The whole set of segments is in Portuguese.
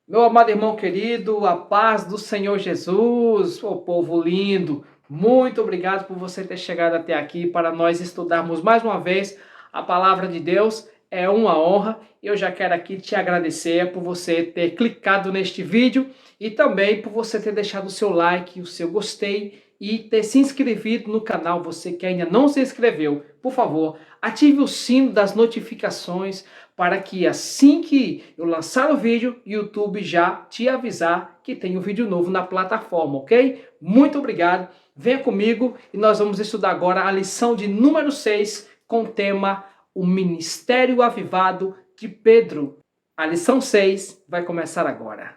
Meu amado irmão querido, a paz do Senhor Jesus, ô povo lindo, muito obrigado por você ter chegado até aqui para nós estudarmos mais uma vez a palavra de Deus. É uma honra. Eu já quero aqui te agradecer por você ter clicado neste vídeo e também por você ter deixado o seu like, o seu gostei e ter se inscrevido no canal. Você que ainda não se inscreveu, por favor, ative o sino das notificações para que assim que eu lançar o vídeo, o YouTube já te avisar que tem um vídeo novo na plataforma, ok? Muito obrigado, venha comigo e nós vamos estudar agora a lição de número 6 com o tema O Ministério Avivado de Pedro. A lição 6 vai começar agora.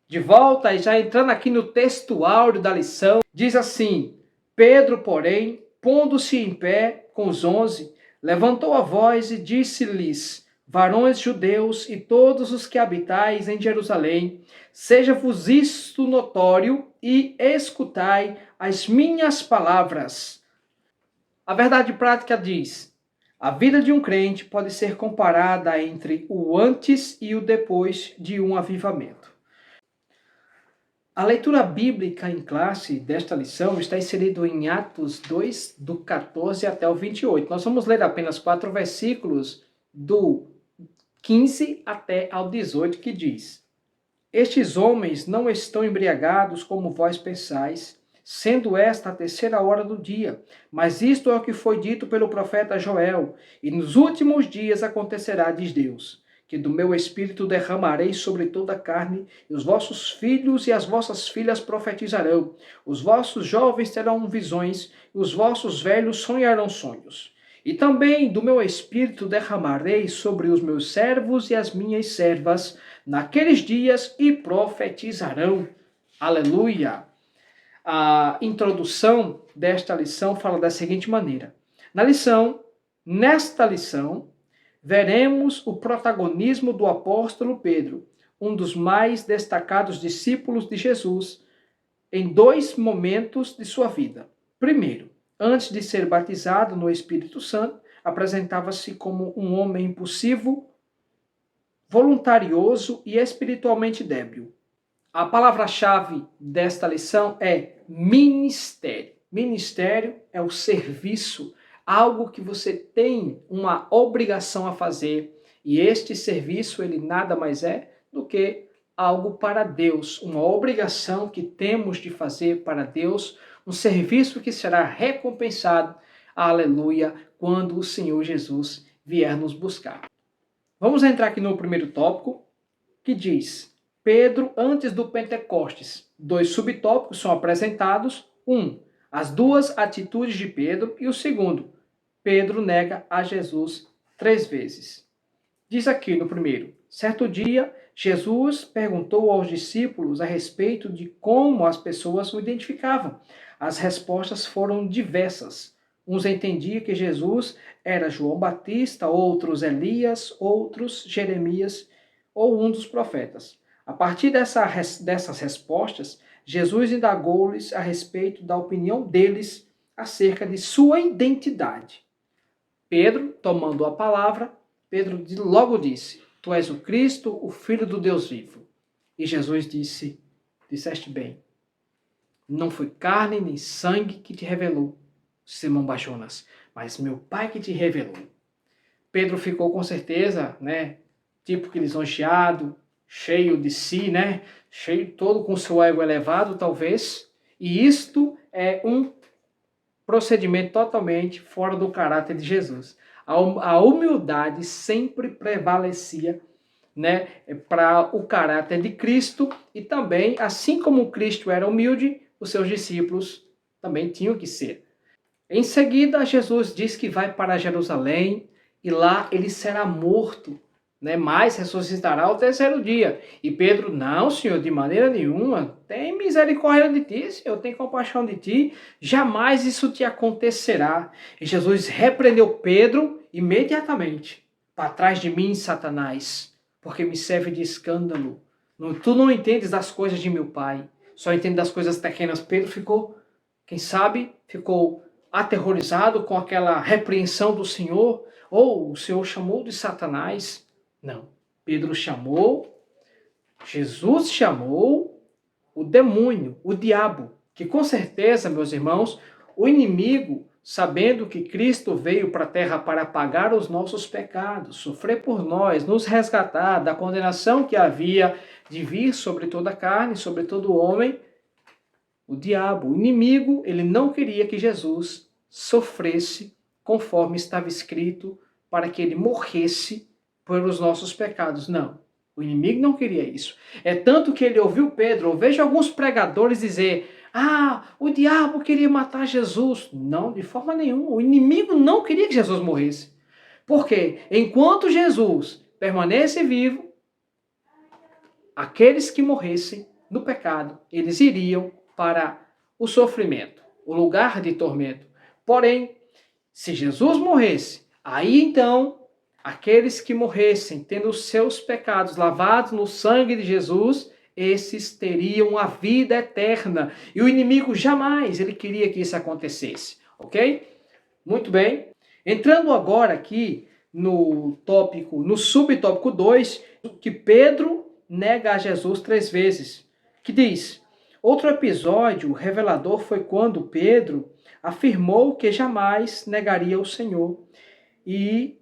De volta, e já entrando aqui no texto áureo da lição, diz assim: Pedro, porém, pondo-se em pé com os 11, levantou a voz e disse-lhes: Varões judeus e todos os que habitais em Jerusalém, seja-vos isto notório e escutai as minhas palavras. A verdade prática diz: a vida de um crente pode ser comparada entre o antes e o depois de um avivamento. A leitura bíblica em classe desta lição está inserido em Atos 2, do 14 até o 28. Nós vamos ler apenas 4 versículos do 15 até ao 18, que diz: Estes homens não estão embriagados como vós pensais, sendo esta a terceira hora do dia. Mas isto é o que foi dito pelo profeta Joel: E nos últimos dias acontecerá, diz Deus, que do meu espírito derramarei sobre toda a carne, e os vossos filhos e as vossas filhas profetizarão, os vossos jovens terão visões, e os vossos velhos sonharão sonhos. E também do meu espírito derramarei sobre os meus servos e as minhas servas naqueles dias e profetizarão. Aleluia! A introdução desta lição fala da seguinte maneira. Nesta lição, veremos o protagonismo do apóstolo Pedro, um dos mais destacados discípulos de Jesus, em 2 momentos de sua vida. Primeiro, antes de ser batizado no Espírito Santo, apresentava-se como um homem impulsivo, voluntarioso e espiritualmente débil. A palavra-chave desta lição é ministério. Ministério é o serviço, algo que você tem uma obrigação a fazer, e este serviço ele nada mais é do que algo para Deus, uma obrigação que temos de fazer para Deus, um serviço que será recompensado, aleluia, quando o Senhor Jesus vier nos buscar. Vamos entrar aqui no primeiro tópico, que diz: Pedro antes do Pentecostes. 2 subtópicos são apresentados. 1, as 2 atitudes de Pedro, e o segundo, Pedro nega a Jesus 3 vezes. Diz aqui no primeiro: certo dia, Jesus perguntou aos discípulos a respeito de como as pessoas o identificavam. As respostas foram diversas. Uns entendiam que Jesus era João Batista, outros Elias, outros Jeremias ou um dos profetas. A partir dessas respostas, Jesus indagou-lhes a respeito da opinião deles acerca de sua identidade. Pedro, tomando a palavra, Pedro logo disse: Tu és o Cristo, o Filho do Deus vivo. E Jesus disse: Disseste bem. Não foi carne nem sangue que te revelou, Simão Bajonas, mas meu Pai que te revelou. Pedro ficou com certeza, tipo que lisonjeado, cheio de si, cheio todo com seu ego elevado, talvez. E isto é um procedimento totalmente fora do caráter de Jesus. A humildade sempre prevalecia, para o caráter de Cristo, e também, assim como Cristo era humilde, os seus discípulos também tinham que ser. Em seguida, Jesus diz que vai para Jerusalém e lá ele será morto, mas ressuscitará ao terceiro dia. E Pedro: não, Senhor, de maneira nenhuma, tem misericórdia de ti, Senhor, tem compaixão de ti, jamais isso te acontecerá. E Jesus repreendeu Pedro imediatamente: para trás de mim, Satanás, porque me serve de escândalo. Tu não entendes das coisas de meu Pai, só entende das coisas pequenas. Pedro ficou Quem sabe ficou aterrorizado com aquela repreensão do Senhor, ou o Senhor chamou de Satanás. Não. Pedro chamou, Jesus chamou o demônio, o diabo, que com certeza, meus irmãos, o inimigo, sabendo que Cristo veio para a terra para pagar os nossos pecados, sofrer por nós, nos resgatar da condenação que havia de vir sobre toda a carne, sobre todo homem, o diabo, o inimigo, ele não queria que Jesus sofresse conforme estava escrito, para que ele morresse pelos nossos pecados. Não. O inimigo não queria isso. É tanto que ele ouviu Pedro. Eu vejo alguns pregadores dizer: o diabo queria matar Jesus. Não, de forma nenhuma. O inimigo não queria que Jesus morresse. Porque enquanto Jesus permanece vivo, aqueles que morressem no pecado, eles iriam para o sofrimento, o lugar de tormento. Porém, se Jesus morresse, aí então, aqueles que morressem, tendo os seus pecados lavados no sangue de Jesus, esses teriam a vida eterna. E o inimigo jamais ele queria que isso acontecesse, ok? Muito bem. Entrando agora aqui no tópico, no subtópico 2, que Pedro nega a Jesus 3 vezes, que diz: outro episódio revelador foi quando Pedro afirmou que jamais negaria o Senhor. E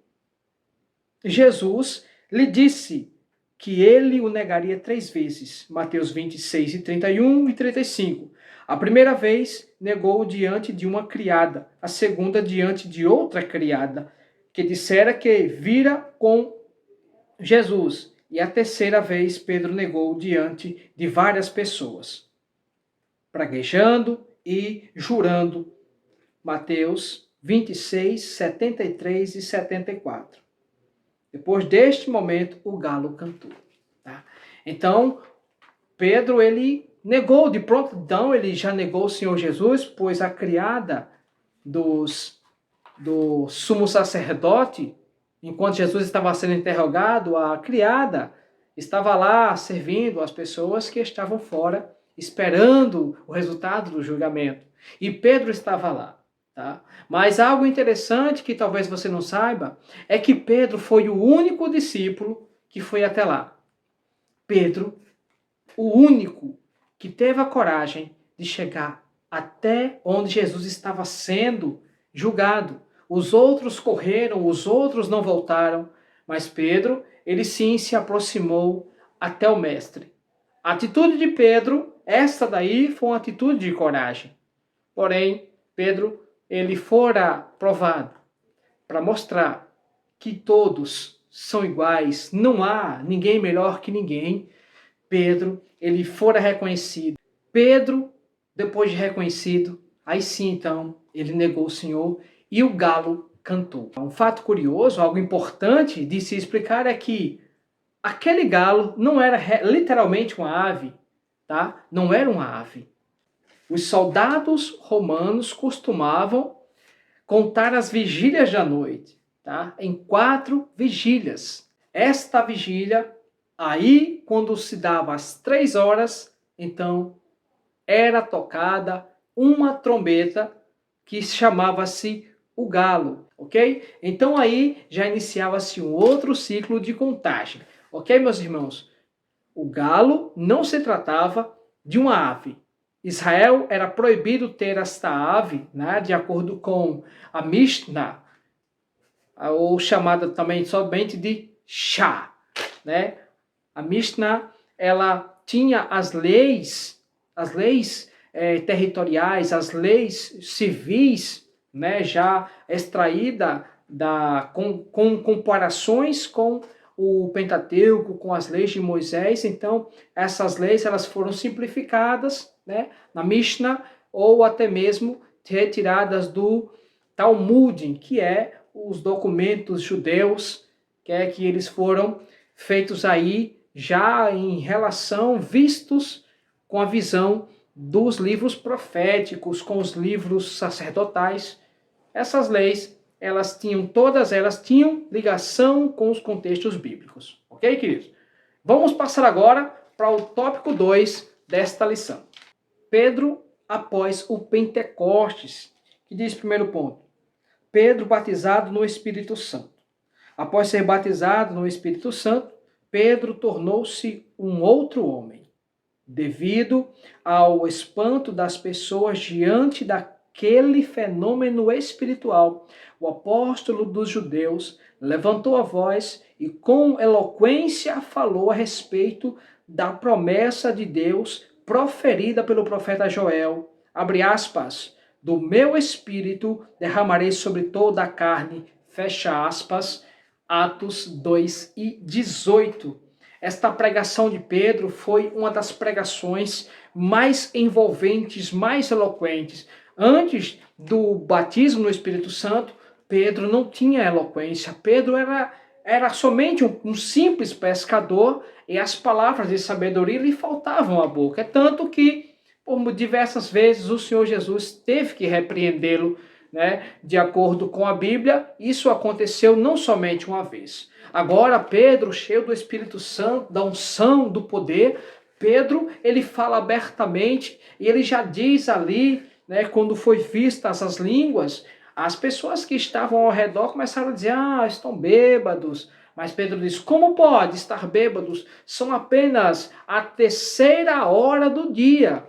Jesus lhe disse que ele o negaria 3 vezes. Mateus 26, 31 e 35. A primeira vez negou diante de uma criada, a segunda diante de outra criada, que dissera que vira com Jesus. E a terceira vez Pedro negou diante de várias pessoas, praguejando e jurando. Mateus 26, 73 e 74. Depois deste momento, o galo cantou. Tá? Então, Pedro, ele negou de prontidão, ele já negou o Senhor Jesus, pois a criada do sumo sacerdote, enquanto Jesus estava sendo interrogado, a criada estava lá servindo as pessoas que estavam fora, esperando o resultado do julgamento. E Pedro estava lá. Tá? Mas algo interessante que talvez você não saiba é que Pedro foi o único discípulo que foi até lá. Pedro, o único que teve a coragem de chegar até onde Jesus estava sendo julgado. Os outros correram, os outros não voltaram, mas Pedro, ele sim se aproximou até o mestre. A atitude de Pedro, essa daí foi uma atitude de coragem. Porém, Pedro, ele fora provado para mostrar que todos são iguais, não há ninguém melhor que ninguém. Pedro, ele fora reconhecido. Pedro, depois de reconhecido, aí sim então, ele negou o Senhor e o galo cantou. Um fato curioso, algo importante de se explicar é que aquele galo não era literalmente uma ave, tá? Não era uma ave. Os soldados romanos costumavam contar as vigílias da noite, tá? Em 4 vigílias. Esta vigília, aí quando se dava às 3 horas, então era tocada uma trombeta que chamava-se o galo, ok? Então aí já iniciava-se um outro ciclo de contagem, ok, meus irmãos? O galo não se tratava de uma ave. Israel era proibido ter esta ave, né, de acordo com a Mishnah, ou chamada também somente de Shah, né? A Mishnah, ela tinha as leis territoriais, as leis civis, né, já extraída com comparações com o Pentateuco, com as leis de Moisés. Então, essas leis elas foram simplificadas, né, na Mishnah, ou até mesmo retiradas do Talmud, que é os documentos judeus, que eles foram feitos aí já em relação, vistos com a visão dos livros proféticos, com os livros sacerdotais. Essas leis, todas elas tinham ligação com os contextos bíblicos. Ok, queridos? Vamos passar agora para o tópico 2 desta lição. Pedro após o Pentecostes, que diz primeiro ponto, Pedro batizado no Espírito Santo. Após ser batizado no Espírito Santo, Pedro tornou-se um outro homem, devido ao espanto das pessoas diante daquele fenômeno espiritual. O apóstolo dos judeus levantou a voz e com eloquência falou a respeito da promessa de Deus proferida pelo profeta Joel, abre aspas, do meu espírito derramarei sobre toda a carne, fecha aspas, Atos 2:18. Esta pregação de Pedro foi uma das pregações mais envolventes, mais eloquentes. Antes do batismo no Espírito Santo, Pedro não tinha eloquência. Pedro era somente um simples pescador e as palavras de sabedoria lhe faltavam à boca. É tanto que, por diversas vezes, o Senhor Jesus teve que repreendê-lo, né? De acordo com a Bíblia, isso aconteceu não somente uma vez. Agora, Pedro, cheio do Espírito Santo, da unção, do poder, Pedro, ele fala abertamente e ele já diz ali, né, quando foi vistas as línguas, as pessoas que estavam ao redor começaram a dizer, estão bêbados. Mas Pedro diz, como pode estar bêbados? São apenas a 3ª hora do dia.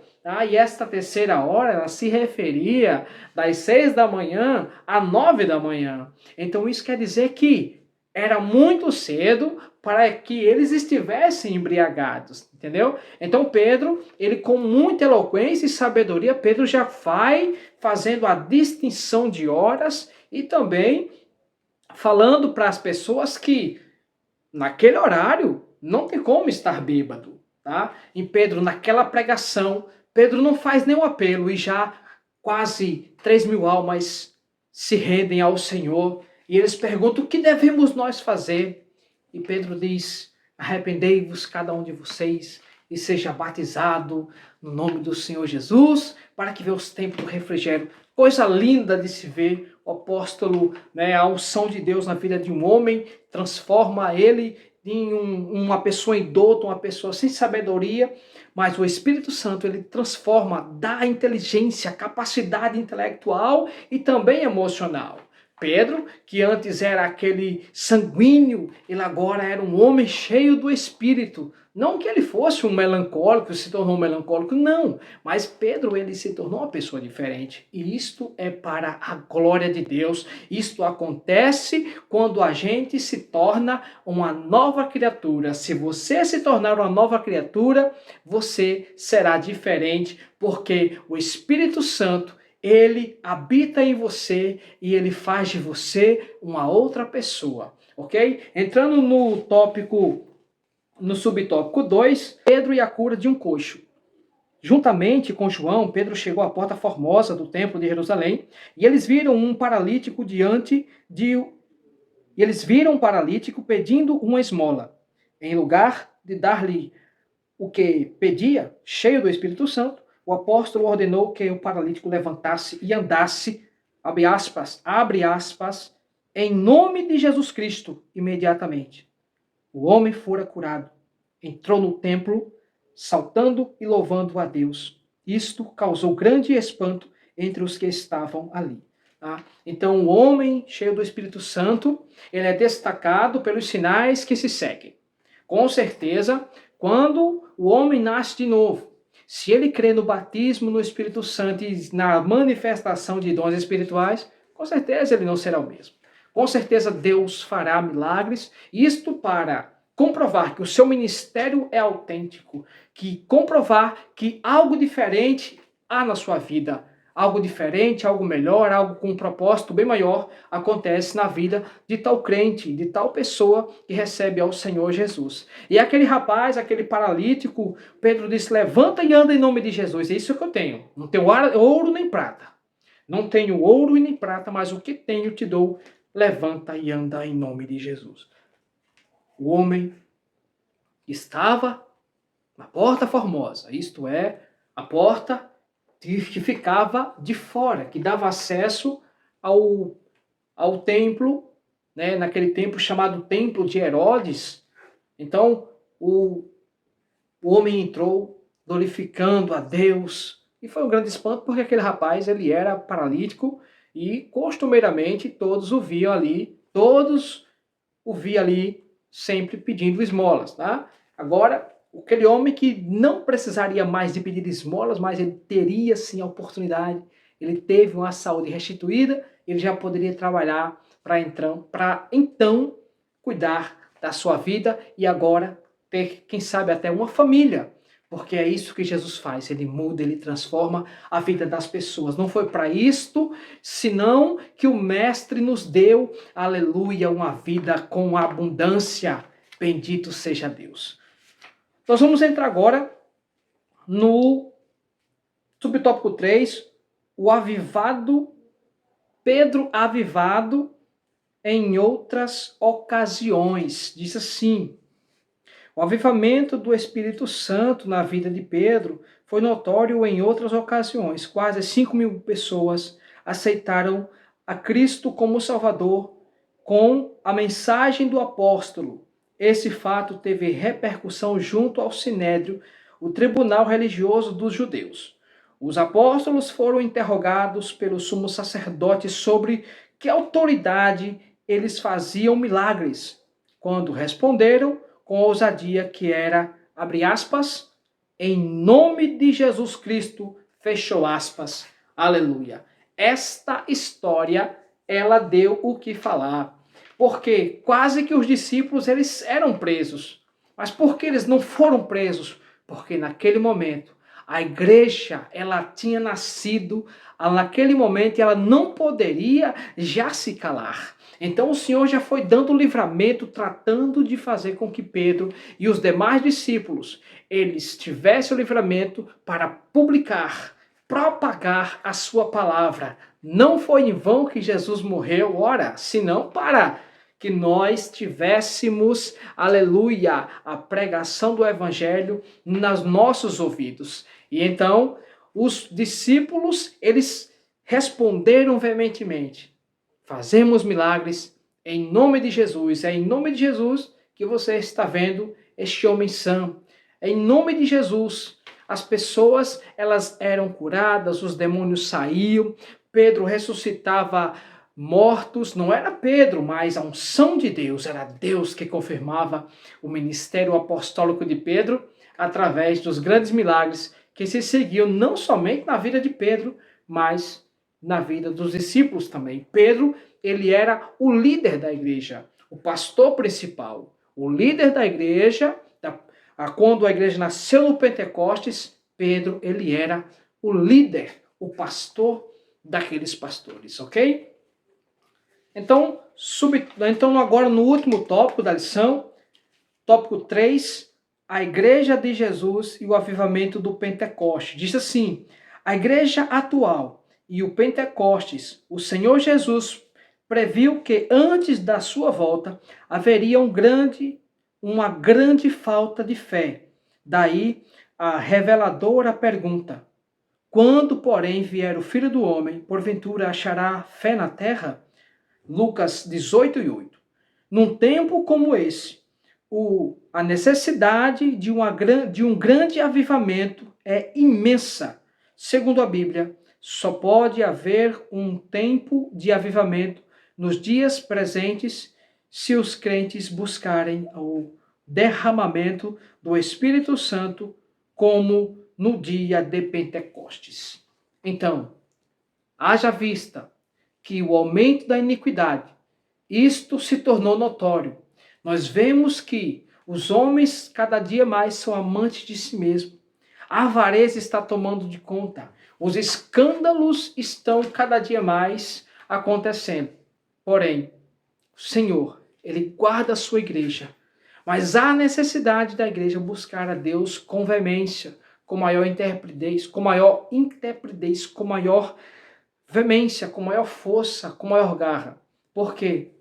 E esta 3ª hora, ela se referia das 6 da manhã a 9 da manhã. Então isso quer dizer que era muito cedo para que eles estivessem embriagados, entendeu? Então Pedro, ele com muita eloquência e sabedoria, Pedro já vai fazendo a distinção de horas e também falando para as pessoas que naquele horário não tem como estar bêbado, tá? E Pedro, naquela pregação, Pedro não faz nenhum apelo e já quase 3.000 almas se rendem ao Senhor e eles perguntam o que devemos nós fazer. E Pedro diz, arrependei-vos cada um de vocês e seja batizado no nome do Senhor Jesus para que venha os tempos do refrigério. Coisa linda de se ver, o apóstolo, né, a unção de Deus na vida de um homem transforma ele em uma pessoa indota, uma pessoa sem sabedoria, mas o Espírito Santo ele transforma, dá inteligência, capacidade intelectual e também emocional. Pedro, que antes era aquele sanguíneo, ele agora era um homem cheio do Espírito. Não que ele fosse um melancólico, se tornou um melancólico, não. Mas Pedro, ele se tornou uma pessoa diferente. E isto é para a glória de Deus. Isto acontece quando a gente se torna uma nova criatura. Se você se tornar uma nova criatura, você será diferente, porque o Espírito Santo ele habita em você e ele faz de você uma outra pessoa, ok? Entrando no subtópico 2, Pedro e a cura de um coxo. Juntamente com João, Pedro chegou à porta formosa do templo de Jerusalém e eles viram um paralítico pedindo uma esmola. Em lugar de dar-lhe o que pedia, cheio do Espírito Santo, o apóstolo ordenou que o paralítico levantasse e andasse, abre aspas, em nome de Jesus Cristo, imediatamente. O homem fora curado, entrou no templo, saltando e louvando a Deus. Isto causou grande espanto entre os que estavam ali. Tá? Então, o homem cheio do Espírito Santo, ele é destacado pelos sinais que se seguem. Com certeza, quando o homem nasce de novo, se ele crê no batismo no Espírito Santo e na manifestação de dons espirituais, com certeza ele não será o mesmo. Com certeza Deus fará milagres, isto para comprovar que o seu ministério é autêntico, que comprovar que algo diferente há na sua vida. Algo diferente, algo melhor, algo com um propósito bem maior acontece na vida de tal crente, de tal pessoa que recebe ao Senhor Jesus. E aquele rapaz, aquele paralítico, Pedro disse, levanta e anda em nome de Jesus. É isso que eu tenho. Não tenho ouro nem prata. Não tenho ouro e nem prata, mas o que tenho te dou. Levanta e anda em nome de Jesus. O homem estava na porta formosa, isto é, a porta que ficava de fora, que dava acesso ao templo, né, naquele templo chamado Templo de Herodes. Então, o homem entrou glorificando a Deus, E foi um grande espanto porque aquele rapaz, ele era paralítico e costumeiramente todos o via ali sempre pedindo esmolas, tá? Agora, aquele homem que não precisaria mais de pedir esmolas, mas ele teria sim a oportunidade, ele teve uma saúde restituída, ele já poderia trabalhar para então cuidar da sua vida e agora ter, quem sabe, até uma família. Porque é isso que Jesus faz, ele muda, ele transforma a vida das pessoas. Não foi para isto, senão que o Mestre nos deu, aleluia, uma vida com abundância. Bendito seja Deus. Nós vamos entrar agora no subtópico 3, o avivado, Pedro avivado em outras ocasiões. Diz assim: o avivamento do Espírito Santo na vida de Pedro foi notório em outras ocasiões. Quase 5.000 pessoas aceitaram a Cristo como Salvador com a mensagem do apóstolo. Esse fato teve repercussão junto ao Sinédrio, o tribunal religioso dos judeus. Os apóstolos foram interrogados pelo sumo sacerdote sobre que autoridade eles faziam milagres. Quando responderam, com ousadia que era, abre aspas, em nome de Jesus Cristo, fechou aspas, aleluia. Esta história, ela deu o que falar, porque quase que os discípulos, eles eram presos. Mas por que eles não foram presos? Porque naquele momento, a igreja, ela tinha nascido, naquele momento ela não poderia já se calar. Então o Senhor já foi dando livramento, tratando de fazer com que Pedro e os demais discípulos, eles tivessem o livramento para publicar, propagar a sua palavra. Não foi em vão que Jesus morreu, ora, senão para que nós tivéssemos, aleluia, a pregação do evangelho nos nossos ouvidos. E então os discípulos, eles responderam veementemente: fazemos milagres em nome de Jesus. É em nome de Jesus que você está vendo este homem são. É em nome de Jesus. As pessoas, elas eram curadas, os demônios saíam, Pedro ressuscitava mortos. Não era Pedro, mas a unção de Deus. Era Deus que confirmava o ministério apostólico de Pedro através dos grandes milagres que se seguiam não somente na vida de Pedro, mas na vida dos discípulos também. Pedro, ele era o líder da igreja, o pastor principal, o líder da igreja. Quando a igreja nasceu no Pentecostes, Pedro, ele era o líder, o pastor daqueles pastores, ok? Então agora no último tópico da lição, tópico 3, a igreja de Jesus e o avivamento do Pentecostes. Diz assim: a igreja atual e o Pentecostes, o Senhor Jesus previu que antes da sua volta haveria uma grande falta de fé. Daí a reveladora pergunta: quando, porém, vier o Filho do Homem, porventura achará fé na terra? Lucas 18:8. Num tempo como esse, a necessidade de um grande avivamento é imensa. Segundo a Bíblia, só pode haver um tempo de avivamento nos dias presentes se os crentes buscarem o derramamento do Espírito Santo como no dia de Pentecostes. Então, haja vista que o aumento da iniquidade, isto se tornou notório. Nós vemos que os homens cada dia mais são amantes de si mesmos. A avareza está tomando de conta. Os escândalos estão cada dia mais acontecendo. Porém, o Senhor, Ele guarda a sua igreja. Mas há necessidade da igreja buscar a Deus com veemência, com maior intrepidez, com maior veemência, com maior força, com maior garra. Por quê?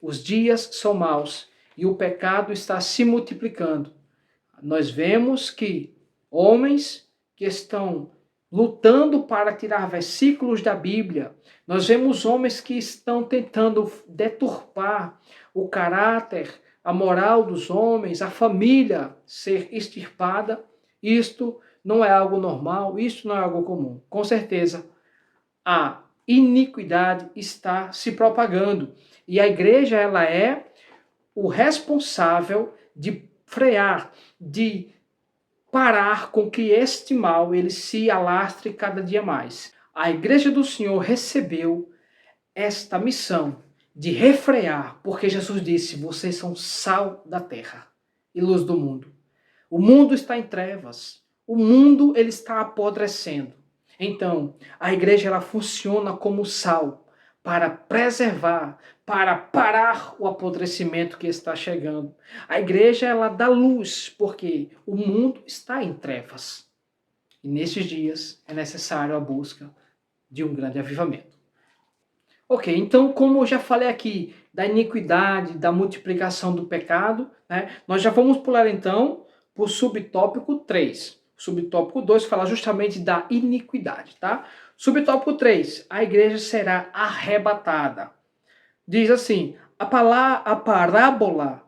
Os dias são maus e o pecado está se multiplicando. Nós vemos que homens que estão lutando para tirar versículos da Bíblia, nós vemos homens que estão tentando deturpar o caráter, a moral dos homens, a família ser extirpada. Isto não é algo normal, isso não é algo comum. Com certeza, a iniquidade está se propagando. E a igreja, ela é o responsável de frear, de parar com que este mal ele se alastre cada dia mais. A igreja do Senhor recebeu esta missão de refrear, porque Jesus disse: vocês são sal da terra e luz do mundo. O mundo está em trevas. O mundo ele está apodrecendo. Então, a igreja ela funciona como sal para preservar, para parar o apodrecimento que está chegando. A igreja ela dá luz, porque o mundo está em trevas. E nesses dias é necessário a busca de um grande avivamento. Ok, então como eu já falei aqui da iniquidade, da multiplicação do pecado, né, nós já vamos pular então para o subtópico 3. O subtópico 2 fala justamente da iniquidade, tá? Subtópico 3, a igreja será arrebatada. Diz assim, a parábola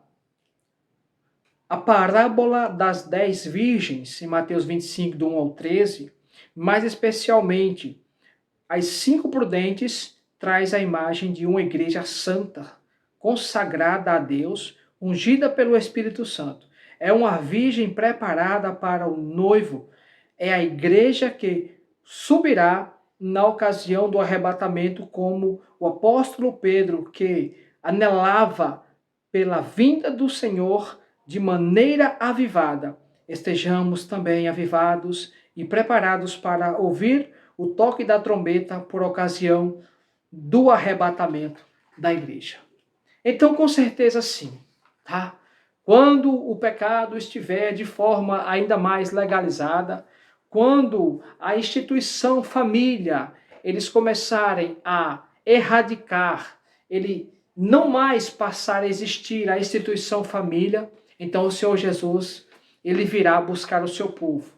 das 10 virgens, em Mateus 25, do 1 ao 13, mais especialmente as 5 prudentes, traz a imagem de uma igreja santa, consagrada a Deus, ungida pelo Espírito Santo. É uma virgem preparada para o noivo. É a igreja que subirá na ocasião do arrebatamento, como o apóstolo Pedro, que anelava pela vinda do Senhor de maneira avivada. Estejamos também avivados e preparados para ouvir o toque da trombeta por ocasião do arrebatamento da igreja. Então, com certeza sim, tá? Quando o pecado estiver de forma ainda mais legalizada, quando a instituição família, eles começarem a erradicar, ele não mais passar a existir a instituição família, então o Senhor Jesus, ele virá buscar o seu povo.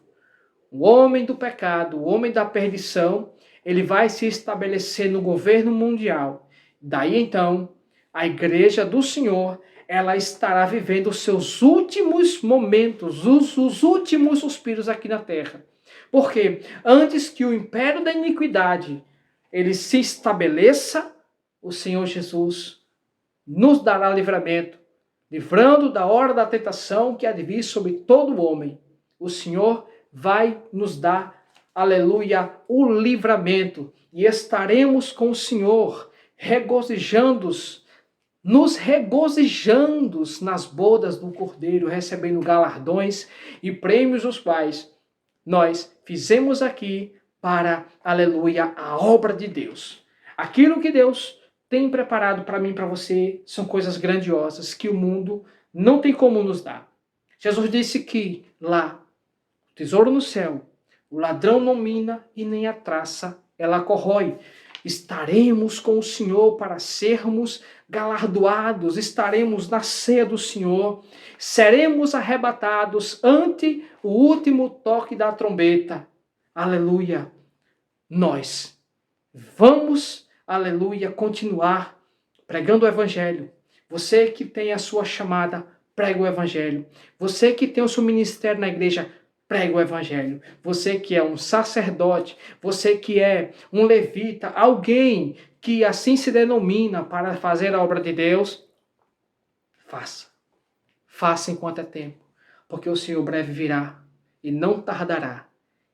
O homem do pecado, o homem da perdição, ele vai se estabelecer no governo mundial. Daí então, a igreja do Senhor, ela estará vivendo os seus últimos momentos, os últimos suspiros aqui na terra. Porque antes que o império da iniquidade ele se estabeleça, o Senhor Jesus nos dará livramento, livrando da hora da tentação que há de vir sobre todo homem. O Senhor vai nos dar, aleluia, o livramento. E estaremos com o Senhor, nos regozijando nas bodas do Cordeiro, recebendo galardões e prêmios os quais nós fizemos aqui para, aleluia, a obra de Deus. Aquilo que Deus tem preparado para mim e para você são coisas grandiosas que o mundo não tem como nos dar. Jesus disse que lá, tesouro no céu, o ladrão não mina e nem a traça ela corrói. Estaremos com o Senhor para sermos galardoados, estaremos na ceia do Senhor, seremos arrebatados ante o último toque da trombeta. Aleluia! Nós vamos, aleluia, continuar pregando o Evangelho. Você que tem a sua chamada, prega o Evangelho. Você que tem o seu ministério na igreja, prega o Evangelho. Você que é um sacerdote, você que é um levita, alguém que assim se denomina para fazer a obra de Deus, faça. Faça enquanto é tempo, porque o Senhor breve virá e não tardará.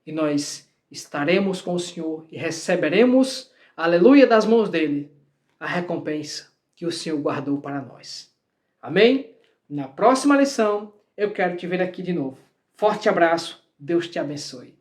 E nós estaremos com o Senhor e receberemos, aleluia, das mãos dele, a recompensa que o Senhor guardou para nós. Amém? Na próxima lição, eu quero te ver aqui de novo. Forte abraço, Deus te abençoe.